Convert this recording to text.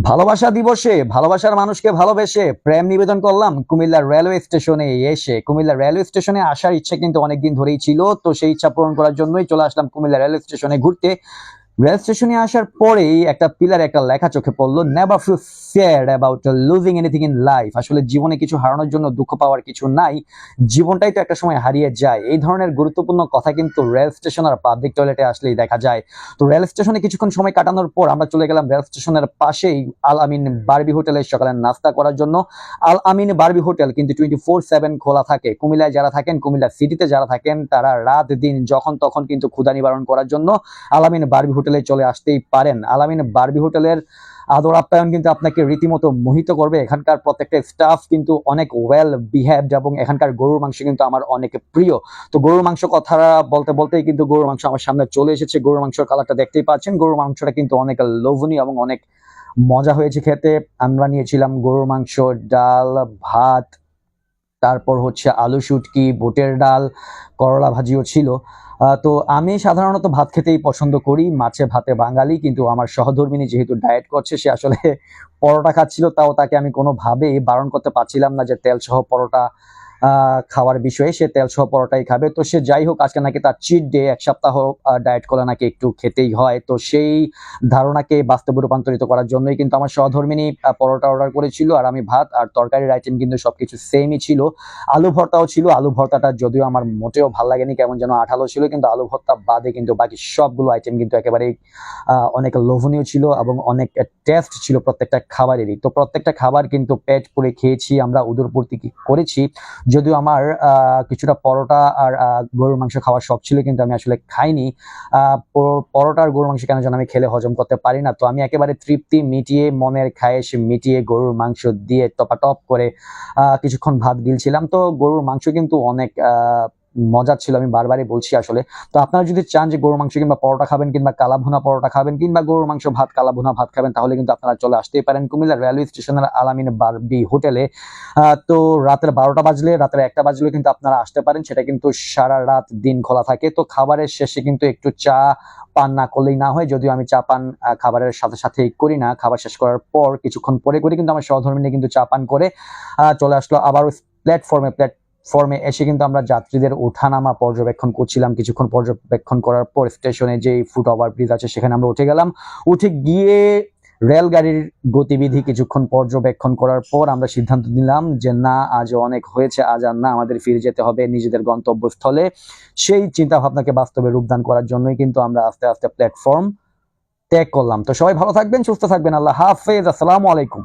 ভালোবাসা দিবসে ভালোবাসার মানুষকে ভালোবেসে প্রেম নিবেদন করলাম কুমিল্লা রেলওয়ে স্টেশনে এসে। কুমিল্লা রেলওয়ে স্টেশনে আসার ইচ্ছা কিন্তু অনেকদিন ধরেই ছিল, তো সেই ইচ্ছা পূরণ করার জন্যই চলে আসলাম কুমিল্লা রেলওয়ে স্টেশনে ঘুরতে। রেল স্টেশনে আসার পরেই একটা পিলারে একটা লেখা চোখে পড়লো, never feel sad about losing anything in life. আসলে জীবনে কিছু হারানোর জন্য দুঃখ পাওয়ার কিছু নাই, জীবনটাই তো একটা সময় হারিয়ে যায়। এই ধরনের গুরুত্বপূর্ণ কথা কিন্তু রেল স্টেশন আর পাবলিক টয়লেটে আসলেই দেখা যায়। তো রেল স্টেশনে কিছুক্ষণ সময় কাটানোর পর আমরা চলে গেলাম রেল স্টেশনের পাশেই আল আমিন বারবি হোটেলে সকালে নাস্তা করার জন্য। আল আমিন বারবি হোটেল কিন্তু 24/7 খোলা থাকে। কুমিল্লায় যারা থাকেন, কুমিল্লা সিটিতে যারা থাকেন, তারা রাত দিন যখন তখন কিন্তু ক্ষুধা নিবারণ করার জন্য আলামিন বারবি হোটেলে চলে আসতেই পারেন। আলামিন বারবি হোটেলের আদর আপ্যায়ন কিন্তু আপনাকে রীতিমতো মোহিত করবে। এখানকার প্রত্যেকটা স্টাফ কিন্তু অনেক ওয়েল বিহেভড এবং এখানকার গরুর মাংস কিন্তু আমার অনেক প্রিয়। তো গরুর মাংস কথা বলতে বলতেই কিন্তু গরুর মাংস আমার সামনে চলে এসেছে। গরুর মাংসের কালারটা দেখতেই পাচ্ছেন। গরুর মাংসটা কিন্তু অনেক লোভনীয় এবং অনেক মজা হয়েছে খেতে। আমরা নিয়েছিলাম গরুর মাংস, ডাল, ভাত, তারপর হচ্ছে আলু শুটকি, বুটের ডাল, করলা ভাজিও ছিল। তো আমি সাধারণত ভাত খেতেই পছন্দ করি, মাছে ভাতে বাঙালি। কিন্তু আমার সহধর্মিণী যেহেতু ডায়েট করছে, সে আসলে পরোটা খাচ্ছিল, তাও তাকে আমি কোনোভাবেই বারণ করতে পারছিলাম না যে তেল সহ পরোটা খাওয়ার বিষয়ে। সে তেল সহ পরোটাই খাবে। তো সে যাই হোক, আজকে নাকি তার চিট ডে, 1 সপ্তাহ ডায়েট করলে নাকি একটু খেতেই হয়। তো সেই ধারণাকে বাস্তবে রূপান্তরিত করার জন্যই কিন্তু আমার সহধর্মিণী পরোটা অর্ডার করেছিল, আর আমি ভাত। আর তরকারির আইটেম কিন্তু সবকিছু সেমই ছিল। আলু ভর্তাও ছিল। আলু ভর্তাটা যদিও আমার মোটেও ভালো লাগেনি, কেমন যেন আঠালো ছিল, কিন্তু আলু ভর্তা বাদে কিন্তু বাকি সবগুলো আইটেম কিন্তু একেবারেই অনেক লোভনীয় ছিল এবং অনেক টেস্ট ছিল প্রত্যেকটা খাবারেরই। তো প্রত্যেকটা খাবার কিন্তু পেট পুরে খেয়েছি আমরা, উদরপূর্তি করেছি। যদিও আমার কিছুটা পরোটা আর গরুর মাংস খাওয়ার শখ ছিল, কিন্তু আমি আসলে খাইনি। পরোটা আর গরুর মাংস কেন যেন আমি খেলে হজম করতে পারি না। তো আমি একেবারে তৃপ্তি মিটিয়ে, মনের খায়েশ মিটিয়ে গরুর মাংস দিয়ে টপাটপ করে কিছুক্ষণ ভাত গিলছিলাম। তো গরুর মাংস কিন্তু অনেক মজা ছিল, আমি বারবারই বলছি আসলে। তো আপনারা যদি চান যে গরুর মাংস কিংবা পরোটা খাবেন, কিংবা কালা ভুনা পরোটা খাবেন, কিংবা গরুর মাংস ভাত কালা ভুনা ভাত খাবেন, তাহলে কিন্তু আপনারা চলে আসতেই পারেন কুমিল্লা রেলওয়ে স্টেশনের আলামিন বারবি হোটেলে। তো রাতের 12টা বাজলে, রাতের 1টা বাজলেও কিন্তু আপনারা আসতে পারেন। সেটা কিন্তু সারা রাত দিন খোলা থাকে। তো খাবারের শেষে কিন্তু একটু চা পান না করলেই না হয়। যদিও আমি চা পান খাবারের সাথে সাথেই করি না, খাবার শেষ করার পর কিছুক্ষণ পরে করি। কিন্তু আমার সহধর্মিণী কিন্তু চা পান করে চলে আসলো আবারও প্ল্যাটফর্মে এসে কিন্তু আমরা যাত্রীদের ওঠানামা পর্যবেক্ষণ করছিলাম। কিছুক্ষণ পর্যবেক্ষণ করার পর স্টেশনে যে ফুট ওভার ব্রিজ আছে সেখানে আমরা উঠে গেলাম। উঠে গিয়ে রেলগাড়ির গতিবিধি কিছুক্ষণ পর্যবেক্ষণ করার পর আমরা সিদ্ধান্ত নিলাম যে না, আজ অনেক হয়েছে, আজ আর না, আমাদের ফিরে যেতে হবে নিজেদের গন্তব্যস্থলে। সেই চিন্তা ভাবনাকে বাস্তবে রূপদান করার জন্যই কিন্তু আমরা আস্তে আস্তে প্ল্যাটফর্ম ত্যাগ করলাম। তো সবাই ভালো থাকবেন, সুস্থ থাকবেন। আল্লাহ হাফেজ, আসসালামু আলাইকুম।